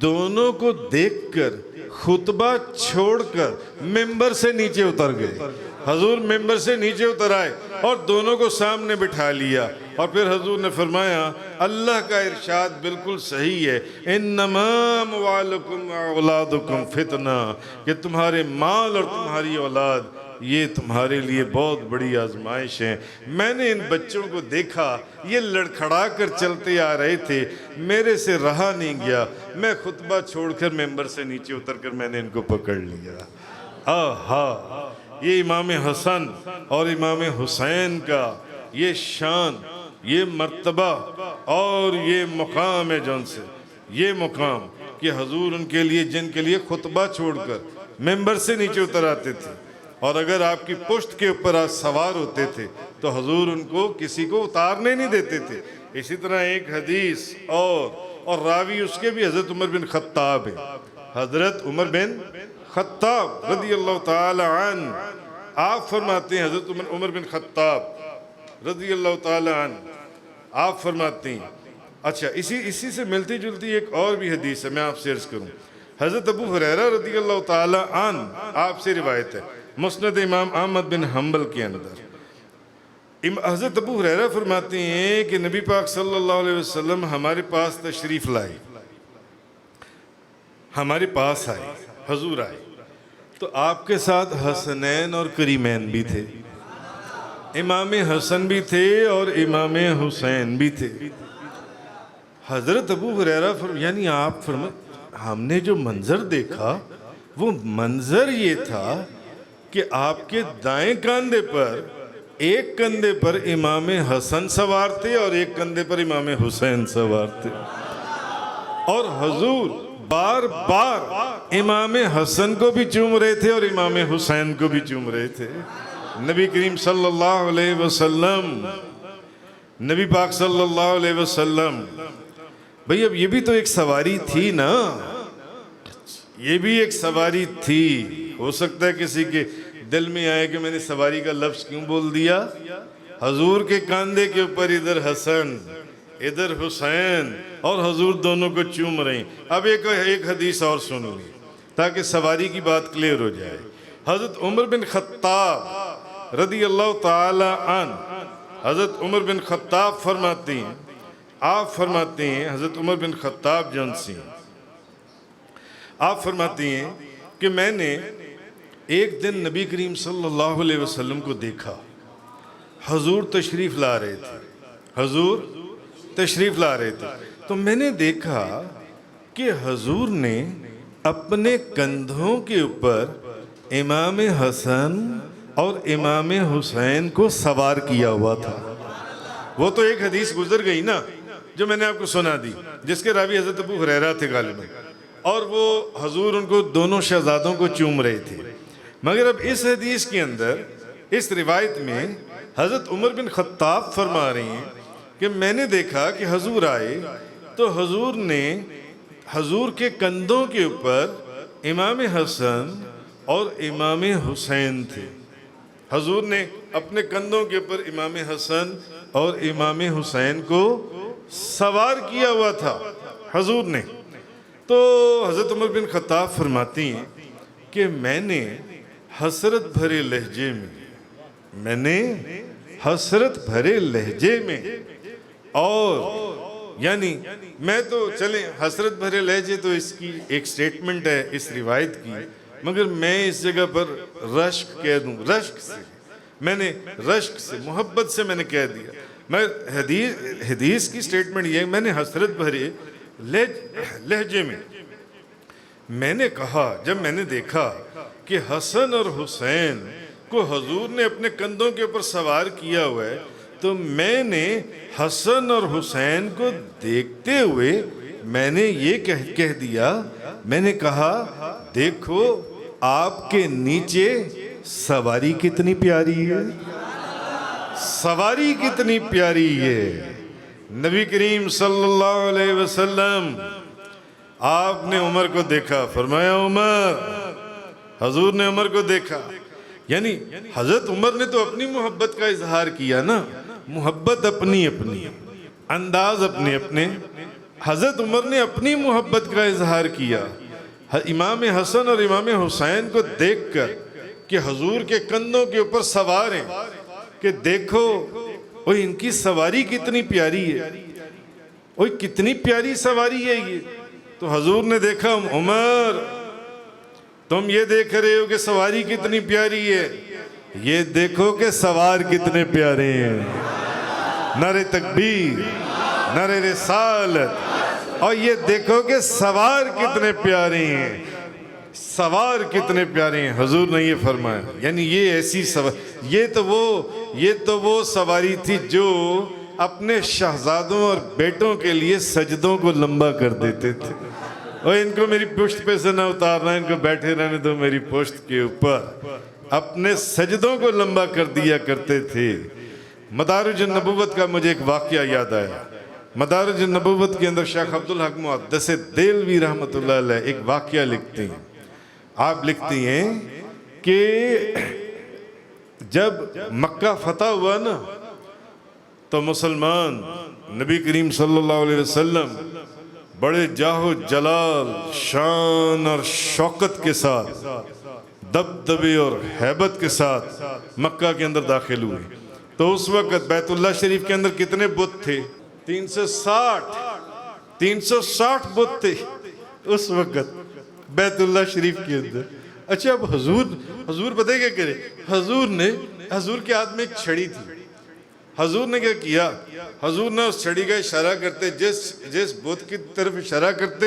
दोनों को देखकर खुतबा छोड़कर मिंबर से नीचे उतर गए। हजूर मिंबर से नीचे उतर आए और दोनों को सामने बिठा लिया और फिर हजूर ने फरमाया, अल्लाह का इरशाद बिल्कुल सही है, इन्नमा अम्वालुकुम व औलादुकुम फितना, कि तुम्हारे माल और तुम्हारी औलाद ये तुम्हारे लिए बहुत बड़ी आजमाइश है। मैंने इन बच्चों को देखा, ये लड़खड़ा कर चलते आ रहे थे, मेरे से रहा नहीं गया, मैं खुतबा छोड़कर मेंबर से नीचे उतरकर मैंने इनको पकड़ लिया। आहा, ये इमाम हसन और इमाम हुसैन का ये शान, ये मर्तबा और ये मुकाम है, जौन से ये मुकाम कि हजूर उनके लिए, जिनके लिए खुतबा छोड़कर मेंबर से नीचे उतर आते थे और अगर आपकी पुश्त के ऊपर आज सवार होते थे तो हजूर उनको किसी को उतारने नहीं देते थे। इसी तरह एक हदीस और रावी उसके भी हज़रत उमर बिन खत्ताब है। हज़रत उमर बिन खत्ताब रज़ियल्लाहु ताला अन्हु आप फरमाते हैं, हज़रत उमर बिन खत्ताब रज़ियल्लाहु ताला अन्हु आप फरमाते हैं। अच्छा, इसी से मिलती जुलती एक और भी हदीस है, मैं आपसे अर्ज़ करूँ। हज़रत अबू हुरैरा रज़ियल्लाहु ताला अन्हु आपसे रिवायत है, मुस्नद इमाम अहमद बिन हम्बल के अंदर हज़रत अबू हुरैरा फरमाते हैं कि नबी पाक सल्लल्लाहु अलैहि वसल्लम हमारे पास तशरीफ़ लाए, हमारे पास आए, हजूर आए, तो आपके साथ हसनैन और करीमैन भी थे, इमाम हसन भी थे और इमाम हुसैन भी थे। हजरत अबू हुरैरा यानी आप हमने जो मंजर देखा वो मंजर ये था कि आपके दाएं कंधे पर, एक कंधे पर इमाम हसन सवार थे और एक कंधे पर इमाम हुसैन सवार थे, और हुजूर बार बार इमाम हसन को भी चूम रहे थे और इमाम हुसैन को भी चूम रहे थे। नबी करीम सल्लल्लाहु अलैहि वसल्लम, नबी पाक सल्लल्लाहु अलैहि वसल्लम, भाई अब ये भी तो एक सवारी थी ना, ये भी एक सवारी थी। हो सकता है किसी के दिल में आए कि मैंने सवारी का लफ्ज क्यों बोल दिया। हजूर के कंधे के ऊपर इधर हसन इधर हुसैन और हजूर दोनों को चूम रहे हैं। अब एक हदीस और सुन ली ताकि सवारी की बात क्लियर हो जाए। हजरत उमर बिन खत्ताब रदी अल्लाह ताला अन, हजरत उमर बिन खत्ताब फरमाते हैं, आप फरमाते हैं, हजरत उमर बिन खत्ताब जौन सिंह, आप फरमाते हैं कि मैंने एक दिन नबी करीम सल्लल्लाहु अलैहि वसल्लम को देखा। हजूर तशरीफ़ ला रहे थे, हजूर तशरीफ़ ला रहे थे, तो मैंने देखा कि हजूर ने अपने कंधों के ऊपर इमाम हसन और इमाम हुसैन को सवार किया हुआ था। वो तो एक हदीस गुजर गई ना जो मैंने आपको सुना दी, जिसके रावी हज़रत अबू हुरैरा थे गालिबन, और वो हजूर उनको दोनों शहजादों को चूम रहे थे। मगर अब इस हदीस के अंदर, इस रिवायत में हज़रत उमर बिन खत्ताब फरमा रहे हैं कि मैंने देखा कि हजूर आए तो हजूर ने, हजूर के कंधों के ऊपर इमाम हसन और इमाम हुसैन थे। हजूर ने अपने कंधों के ऊपर इमाम हसन और इमाम हुसैन को सवार किया हुआ था हजूर ने। तो हज़रत उमर बिन खत्ताब फरमाती हैं कि मैंने हसरत भरे लहजे में, मैंने हसरत भरे लहजे में, और यानी मैं तो चले हसरत भरे लहजे तो इसकी एक स्टेटमेंट है इस रिवायत की, मगर मैं इस जगह पर रश्क कह दूं, रश्क से, मैंने रश्क से, मोहब्बत से मैंने कह दिया। मैं हदीस की स्टेटमेंट ये, मैंने हसरत भरे लहजे में मैंने कहा, जब मैंने देखा कि हसन और हुसैन को हजूर ने अपने कंधों के ऊपर सवार किया हुआ है, तो मैंने हसन और हुसैन को देखते हुए मैंने ये कह दिया, मैंने कहा देखो आपके नीचे सवारी कितनी प्यारी है, सवारी कितनी प्यारी है। नबी करीम सल्लल्लाहु अलैहि वसल्लम, आपने उमर को देखा, फरमाया उमर, हजूर ने उमर को देखा, यानी हजरत उमर ने तो अपनी मोहब्बत का इजहार किया ना, मोहब्बत अपनी अपनी, अंदाज अपने अपने। हजरत उमर ने अपनी मोहब्बत का इजहार किया इमाम हसन और इमाम हुसैन को देखकर कि हजूर के कंधों के ऊपर सवार हैं, कि देखो ओ इनकी सवारी कितनी प्यारी है, ओ कितनी प्यारी सवारी है ये। तो हजूर ने देखा, उमर तुम ये देख रहे हो कि सवारी कितनी प्यारी है, ये देखो कि सवार कितने प्यारे हैं। नारे तकबीर, नारे रिसालत, और ये देखो कि सवार कितने प्यारे हैं, सवार कितने प्यारे हैं। हजूर ने ये फरमाया, यानी ये ऐसी सवार, ये तो वो सवारी थी जो अपने शहजादों और बेटों के लिए सजदों को लंबा कर देते थे। और इनको मेरी पुश्त पे से ना उतारना, इनको बैठे रहने दो मेरी पुश्त के ऊपर, अपने सजदों को लंबा कर दिया करते थे। मदारिज नबूवत का मुझे एक वाक़या याद आया। मदारिज नबूवत के अंदर शेख अब्दुल हक मुहद्दिस देलवी रहमतुल्लाह अलैह एक वाक़या लिखते हैं। आप लिखती हैं कि जब मक्का फतह हुआ ना, तो मुसलमान नबी करीम सल्लल्लाहु अलैहि वसल्लम बड़े जाहो जलाल, शान और शौकत के साथ, दबदबे और हैबत के साथ मक्का के अंदर दाखिल हुए। तो उस वक्त बैतुल्लाह शरीफ के अंदर कितने बुत थे? 360 बुत थे उस वक्त बैतुल्लाह शरीफ के अंदर। अच्छा, अब हजूर पता है क्या करे? हजूर के हाथ में एक छड़ी थी। हजूर ने क्या किया, हजूर ने उस छड़ी का इशारा करते जिस बुत की तरफ इशारा करते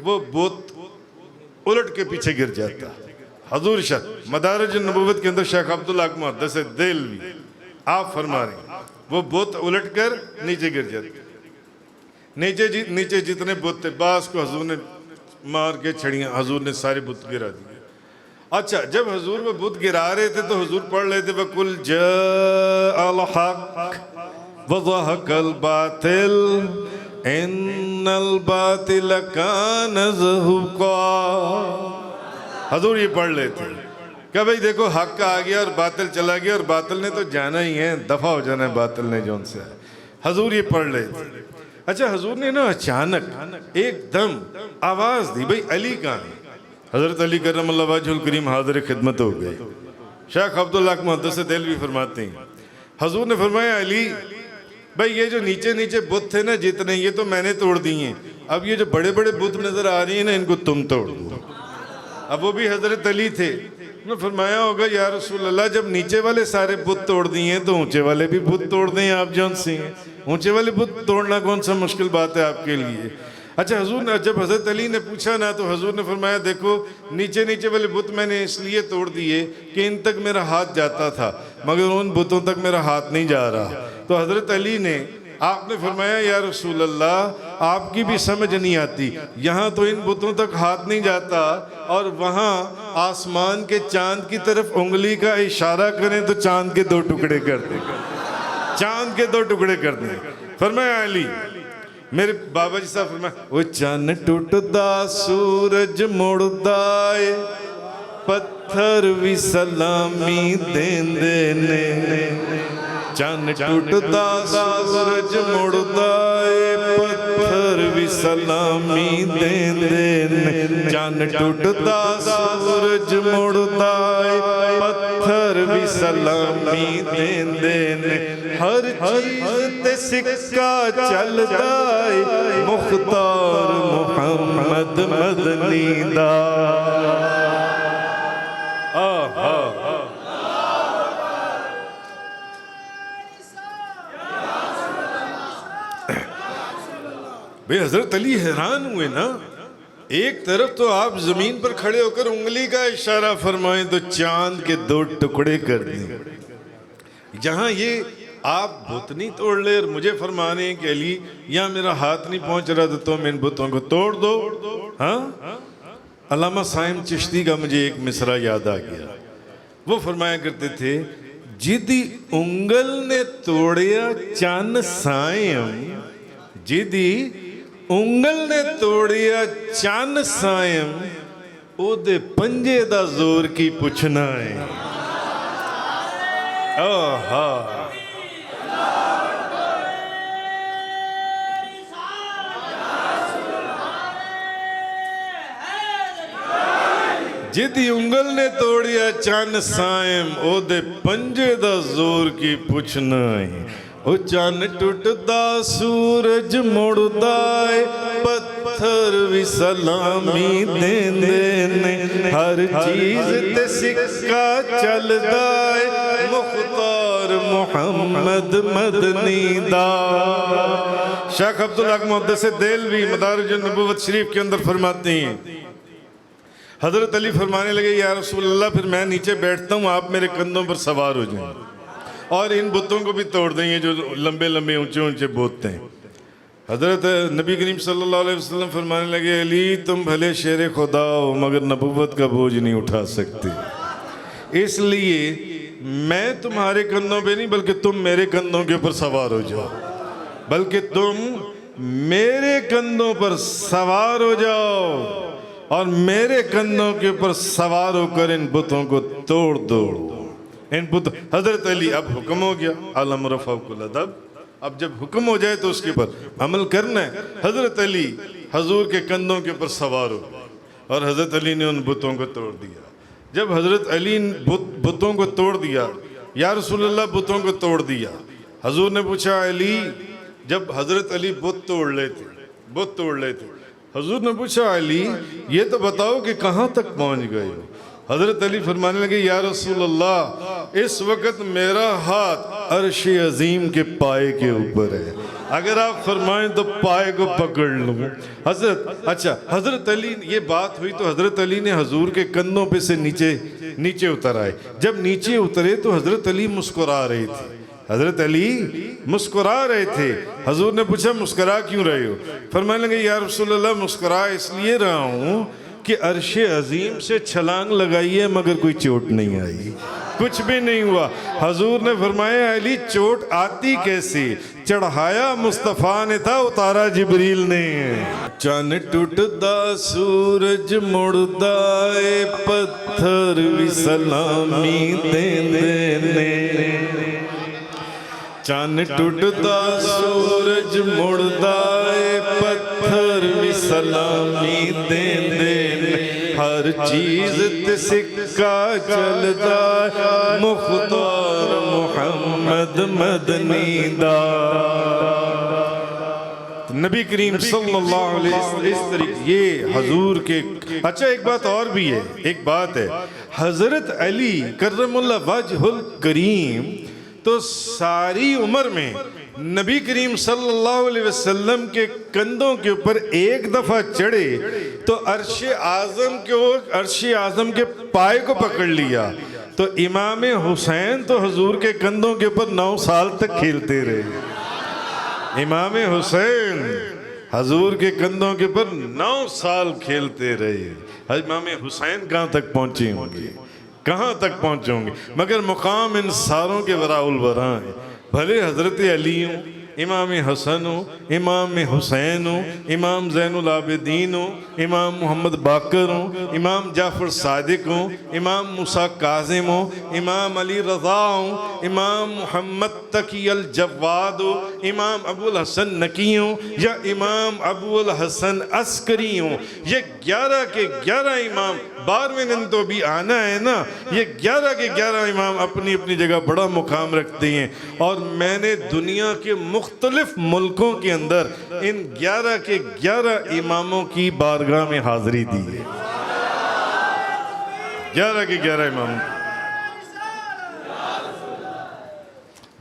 वो बुत उलट के पीछे गिर जाता। हजूर मदारिज नबूवत के अंदर शेख अब्दुल हक मुहद्दिस देलवी आप फरमा रहे हैं वो बुत उलट कर नीचे गिर जाते। नीचे जितने बुत थे बास को हजूर ने मार के छड़ियाँ हजूर ने सारे बुत गिरा दिए। अच्छा, जब हजूर वो बुत गिरा रहे थे तो हजूर पढ़ रहे थे वकुल जाअल हक व ज़हक़ल बातिल इन्नल बातिल कान ज़हूक़ा। हजूर ये पढ़ रहे थे क्या भाई देखो हक आ गया और बातिल चला गया और बातिल ने तो जाना ही है, दफा हो जाना है बातिल ने जो उनसे। हजूर ये पढ़ रहे थे। अच्छा, हजूर ने ना अचानक एकदम आवाज दी, भाई अली कहाँ है? हजरत अली करमल्लाहु वजहुल करीम हाज़िर खिदमत हो गए। शेख अब्दुल हक मुहद्दिस देलवी फरमाते हैं हजूर ने फरमाया अली भाई ये जो नीचे नीचे बुत थे ना जितने ये तो मैंने तोड़ दिए, अब ये जो बड़े बड़े बुत नजर आ रही है ना इनको तुम तोड़ दो। अब वो भी हजरत अली थे, उन्होंने फरमाया होगा या रसूल अल्लाह जब नीचे वाले सारे बुत तोड़ दिए तो ऊंचे वाले भी बुत तोड़ दें आप जौन से हैं, ऊंचे वाले बुत तोड़ना कौन सा मुश्किल बात है आपके लिए। अच्छा, हजूर ने जब हजरत अली ने पूछा ना तो हजूर ने फरमाया देखो नीचे नीचे वाले बुत मैंने इसलिए तोड़ दिए कि इन तक मेरा हाथ जाता था मगर उन बुतों तक मेरा हाथ नहीं जा रहा। तो हजरत अली ने आपने फरमाया या रसूल अल्लाह आपकी भी समझ नहीं आती, यहाँ तो इन बुतों तक हाथ नहीं जाता और वहाँ आसमान के चांद की तरफ उंगली का इशारा करें तो चांद के दो टुकड़े कर दें, चांद के दो टुकड़े कर दें। फरमाया अली मेरे बाबा जी साहब फरमाया वो चन्न टुटदा सूरज मुड़दा ए पत्थर भी सलामी देंदे ने, चन्न टुटदा सूरज मुड़दा ए पत्थर भी सलामी देंदे ने, चन्न टुटदा सूरज मुड़दा ए पत्थर भी सलामी देंदे ने, हर चीज ते सिक्का चलदा ए मुख्तार मुहम्मद मदनी दा। भाई हजरत अली हैरान हुए ना, एक तरफ तो आप जमीन पर खड़े होकर उंगली का इशारा फरमाएं तो चांद के दो टुकड़े कर दें, जहां ये आप बुत नहीं तोड़ ले और मुझे फरमाने कि अली यहाँ मेरा हाथ नहीं पहुंच रहा तो तुम इन बुतों को तोड़ दो। हाँ, अल्लामा साइम चिश्ती का मुझे एक मिसरा याद आ गया, वो फरमाया करते थे जिदी उंगल ने तोड़िया चन्न सायम, जिदी उंगल ने तोड़िया चन्न सायम ओदे पंजे दा जोर की पुछना है। आहा जिदी उंगल ने तोड़िया चन्न सायम ओदे पंजे दा जोर की पुछना है। ओ चन्न टुटदा सूरज मुड़दा ए पत्थर भी सलामी देंदे ने, हर चीज ते सिक्का चलदा ए मुख्तार मुहम्मद मदनी दा। शेख अब्दुल हक मुहद्दिस देलवी मदारिज नबूवत शरीफ के अंदर फरमाते हैं हजरत अली फरमाने लगे या रसूल अल्लाह फिर मैं नीचे बैठता हूँ आप मेरे कंधों पर सवार हो जाएं और इन बुतों को भी तोड़ देंगे जो लंबे लंबे ऊंचे ऊंचे बुत हैं। हजरत नबी करीम सल्लल्लाहु अलैहि वसल्लम फरमाने लगे अली तुम भले शेर खुदा हो मगर नबूवत का बोझ नहीं उठा सकते, इसलिए मैं तुम्हारे कंधों पे नहीं बल्कि तुम मेरे कंधों के ऊपर सवार हो जाओ, बल्कि तुम मेरे कंधों पर सवार हो जाओ और मेरे कंधों के ऊपर सवार होकर इन बुतों को तोड़ दो। इन बुत हजरत अली अब हुक्म हो गया आलम रफ़ाकुल अदब, अब जब हुक्म हो जाए तो उसके ऊपर अमल करना है। हजरत अली हजूर के कंधों के ऊपर सवार हो और हजरत अली ने उन बुतों को तोड़ दिया। जब हजरत अली बुतों को तोड़ दिया या रसूलुल्लाह बुतों को तोड़ दिया, हजूर ने पूछा अली जब हजरत अली बुत तोड़ लेते हजूर ने पूछा अली ये तो बताओ कि कहाँ तक पहुँच गए हो। हजरत अली फरमाने लगे या रसूल अल्लाह, इस वक्त मेरा हाथ अर्श अजीम के पाए के ऊपर है, अगर आप फरमाएं तो पाए को पकड़ लूं। हजरत अली, ये बात हुई तो हजरत अली ने हजूर के कंधों पे से नीचे उतर आए। जब नीचे उतरे तो हजरत अली मुस्कुरा रहे थे। हजरत अली मुस्कुरा रहे थे। हजूर ने पूछा मुस्कुरा क्यों रहे हो? फरमाने लगे या रसूल अल्लाह, मुस्कुरा इसलिए रहा हूँ कि अर्शे अजीम से छलांग लगाई है मगर कोई चोट नहीं आई, कुछ भी नहीं हुआ। हजूर ने फरमाया अली चोट आती कैसी? चढ़ाया मुस्तफ़ा ने था, उतारा जिब्रील ने। चन टूटदा सूरज मुड़दा ए पत्थर भी सलामी देंदे ने। चन टूटदा सूरज मुड़दा ए पत्थर भी सलामी देंदे, हर चीज ते सिक्का चलदा मुख्तार मुहम्मद मदनी दा। नबी करीम सल्लल्लाहु अलैहि वसल्लम इस तरीके ये हजूर के। अच्छा एक बात और भी है, एक बात है, हजरत अली कर्रमुल्लाह वजहुल करीम तो सारी उम्र में नबी करीम सल्लल्लाहु अलैहि वसल्लम के कंधों के ऊपर एक दफा चढ़े तो अर्शे आजम के पाए को पकड़ लिया। तो इमाम हुसैन तो हजूर के कंधों के ऊपर 9 साल तक खेलते रहे। इमाम हुसैन हजूर के कंधों के ऊपर 9 साल खेलते रहे। इमाम हुसैन कहाँ तक पहुंचे होंगे, कहाँ तक पहुंचे होंगे, मगर मुकाम इन सारों के वराउल वरा है। भले हजरत अली हो, इमाम हसन हो, इमाम हुसैन हो, इमाम ज़ैनुल आबिदीन हो, इमाम मोहम्मद बाकर हो, इमाम जाफ़र सादिक हो, इमाम मूसा काज़िम हो, इमाम अली रज़ा हो, इमाम मोहम्मद तकी अल जवाद हो, इमाम अबुल हसन नकी हो या इमाम अबुल हसन अस्करी हो। ये 11 के 11 इमाम, 12वें दिन तो अभी आना है ना, ये 11 के 11 इमाम अपनी अपनी जगह बड़ा मुकाम रखते हैं। और मैंने दुनिया के मुख्तलिफ मुल्कों के अंदर इन 11 के 11 इमामों की बारगाह में हाजिरी दी है। 11 के 11 इमाम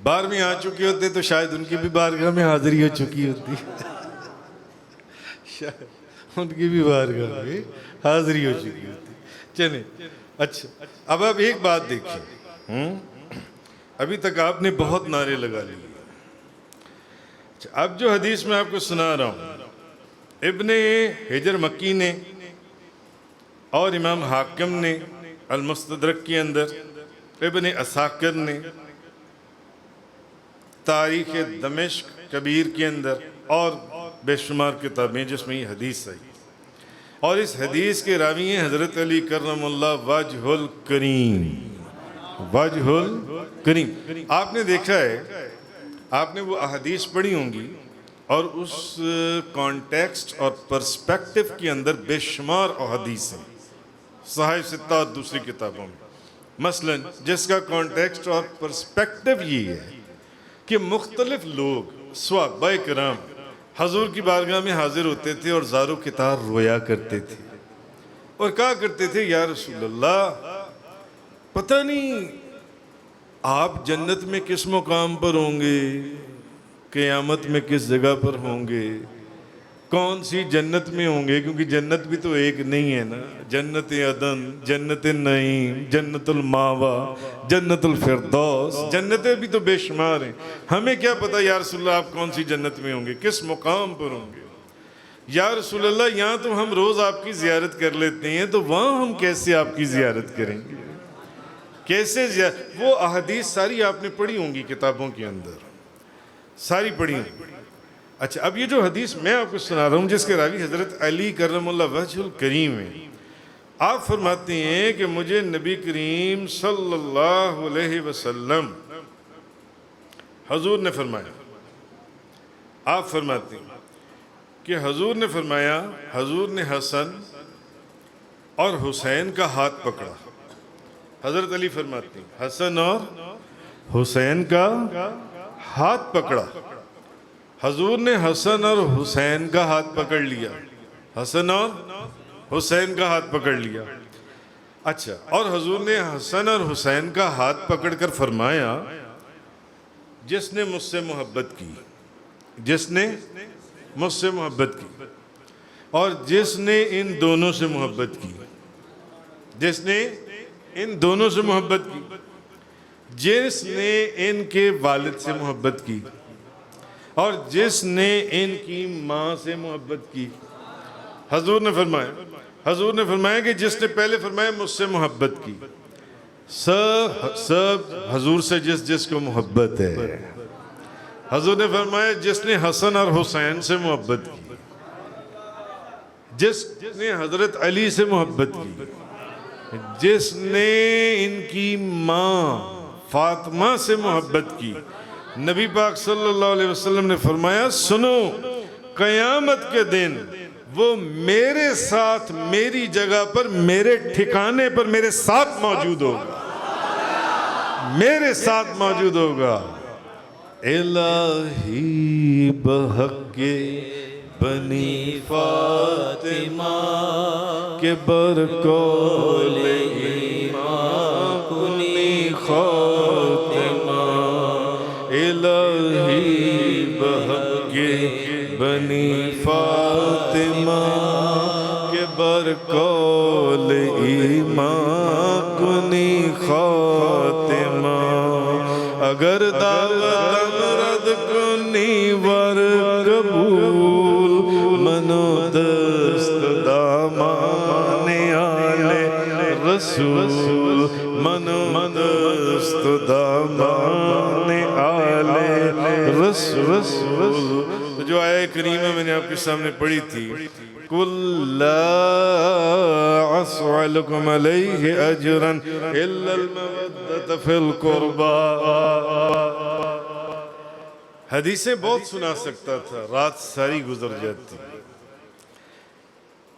12वीं आ चुके होते तो शायद उनकी भी बारगाह में हाजिरी हो चुकी होती, शायद उनकी भी बारगाह में हाजिरी हो चुकी होती। चले अच्छा, अब आप एक बात देखिए, अभी तक आपने बहुत नारे लगा लिए। अब जो हदीस मैं आपको सुना रहा हूँ, इब्ने हिजर मक्की ने और इमाम हाकिम ने अल-मुस्तदरक के अंदर, इब्ने असाकिर ने तारीख़ दमिश्क कबीर के अंदर और बेशुमार किताबें जिसमें ये हदीस आई। और इस हदीस के रावी हैं हज़रत अली कर्रमुल्लाह वजहुल करीम, वजहुल करीम। आपने देखा है, आपने वो अहदीस पढ़ी होंगी और उस कॉन्टेक्स्ट और पर्सपेक्टिव के अंदर बेशुमार अहदीस हैं सहाइफ सित्ता और दूसरी किताबों में। मसलन जिसका कॉन्टेक्स्ट और पर्सपेक्टिव ये है कि मुख्तलिफ लोग सहाबाए किराम हजूर की बारगाह में हाजिर होते थे और ज़ारो कितार रोया करते थे और कहा करते थे या रसूल अल्लाह, पता नहीं आप जन्नत में किस मुकाम पर होंगे, क़यामत में किस जगह पर होंगे, कौन सी जन्नत में होंगे, क्योंकि जन्नत भी तो एक नहीं है ना। जन्नत अदन, जन्नत नईम, जन्नतुल मावा, जन्नतुल फिरदौस, जन्नतें भी तो बेशुमार हैं। हमें क्या पता या रसूलल्लाह आप कौन सी जन्नत में होंगे, किस मुकाम पर होंगे। या रसूलल्लाह यहाँ तो हम रोज़ आपकी ज़ियारत कर लेते हैं, तो वहाँ हम कैसे आपकी ज़ियारत करेंगे, कैसे वो अहदीस सारी आपने पढ़ी होंगी किताबों के अंदर, सारी पढ़ी होंगी। अच्छा, अब ये जो हदीस मैं आपको सुना रहा हूँ जिसके रावी हज़रत अली कर्रमुल्लाह वजहुल करीम है, आप फरमाते हैं कि मुझे नबी करीम सल्लल्लाहु अलैहि वसल्लम हजूर ने फरमाया, आप फरमाते हैं कि हजूर ने फरमाया, हजूर ने हसन और हुसैन का हाथ पकड़ा। हज़रत अली फरमाते हैं हसन और हुसैन का हाथ पकड़ा। हजूर ने हसन और हुसैन का हाथ पकड़ लिया, हसन और हुसैन का हाथ पकड़ लिया। अच्छा, और हुजूर ने हसन और हुसैन का हाथ पकड़कर फरमाया, जिसने मुझसे मोहब्बत की, जिसने मुझसे मोहब्बत की और जिसने इन दोनों से मोहब्बत की, जिसने इन दोनों से मोहब्बत की, जिसने इनके वालिद से मोहब्बत की और जिसने इनकी माँ से मोहब्बत की। हुजूर ने फरमाया कि जिसने पहले फरमाया मुझसे मोहब्बत की, सब हुजूर से जिस जिसको मोहब्बत है। हुजूर ने फरमाया जिसने हसन और हुसैन से मोहब्बत की, जिसने हजरत अली से मोहब्बत की, जिसने इनकी माँ फातिमा से मोहब्बत की। नबी पाक सल्लल्लाहु अलैहि वसल्लम ने फरमाया, सुनो, कयामत के दिन वो मेरे साथ, मेरी जगह पर, मेरे ठिकाने पर मेरे साथ मौजूद होगा, मेरे साथ मौजूद होगा। इलाही बहके बनी फातिमा के बरकौल ईमान कुनी खातिमा। इलाही बहके बनी फातिमा के बरकौल ईमान कुनी खातिमा। अगर दावत रद कुनी वर कबूल मनो दस्त दामाने आले रसूल। मनो दस्त दामाने आले रसूल। तो जो आया करीमा मैंने आपके सामने पढ़ी थी, कुल्ला अस्अलुकुम अलैहि अजरन इल्लल मवद्दत फिल कुर्बा। हदीसें बहुत सुना सकता था, रात सारी गुजर जाती।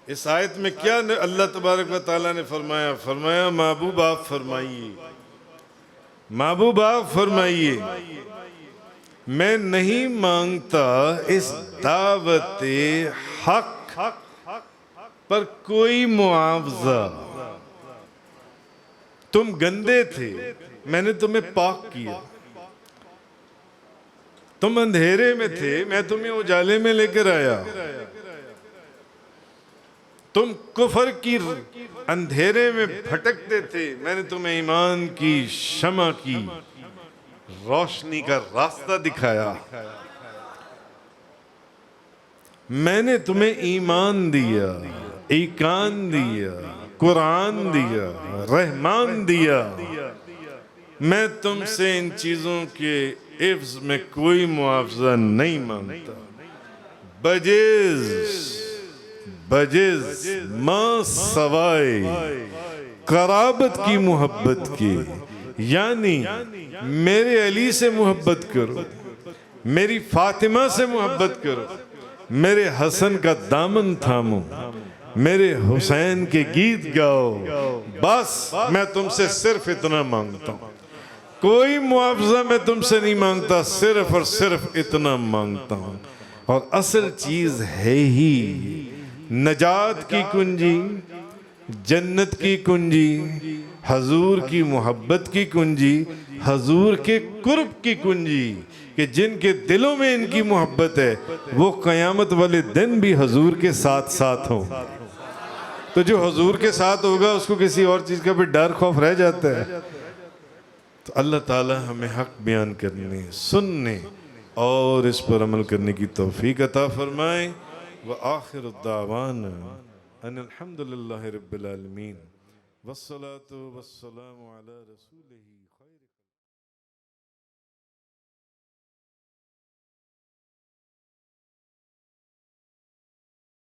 इस आयत में क्या अल्लाह तबारक व तआला ने फरमाया? फरमाया महबूब आप फरमाइए, महबूब आप फरमाइए, मैं नहीं मांगता इस दावते हक पर कोई मुआवजा। तुम गंदे थे, मैंने तुम्हें पाक किया। तुम अंधेरे में थे, मैं तुम्हें उजाले में लेकर आया। तुम कुफर की अंधेरे में भटकते थे, मैंने तुम्हें ईमान की शमा की रोशनी का रास्ता दिखाया। मैंने तुम्हें ईमान दिया, ईकान दिया, कुरान दिया, रहमान दिया। मैं तुमसे इन चीजों के इफ्ज में कोई मुआवजा नहीं मांगता, बजिज मां सवाए कराबत की मोहब्बत की। यानी मेरे अली से मोहब्बत करो, मेरी फातिमा से मोहब्बत करो, मेरे हसन का दामन थामो, मेरे हुसैन के गीत गाओ। बस मैं तुमसे सिर्फ इतना मांगता हूं, कोई मुआवजा मैं तुमसे नहीं मांगता, सिर्फ और सिर्फ इतना मांगता हूं। और असल चीज है ही नजात की कुंजी, जन्नत की कुंजी, हजूर की मोहब्बत की कुंजी, हजूर के कुर्ब की कुंजी, कि जिनके दिलों में इनकी मोहब्बत है वो कयामत वाले दिन भी हजूर के साथ साथ हो। तो जो हजूर के साथ होगा उसको किसी और चीज का भी डर खौफ रह जाता है। तो अल्लाह ताला हमें हक बयान करने, सुनने और इस पर अमल करने की तौफीक अता फरमाए। व आखिर दावाना अनिल हम्दुलिल्लाहि रब्बिल आलमीन वस्सलातु वस्सलामु अला रसूलिही।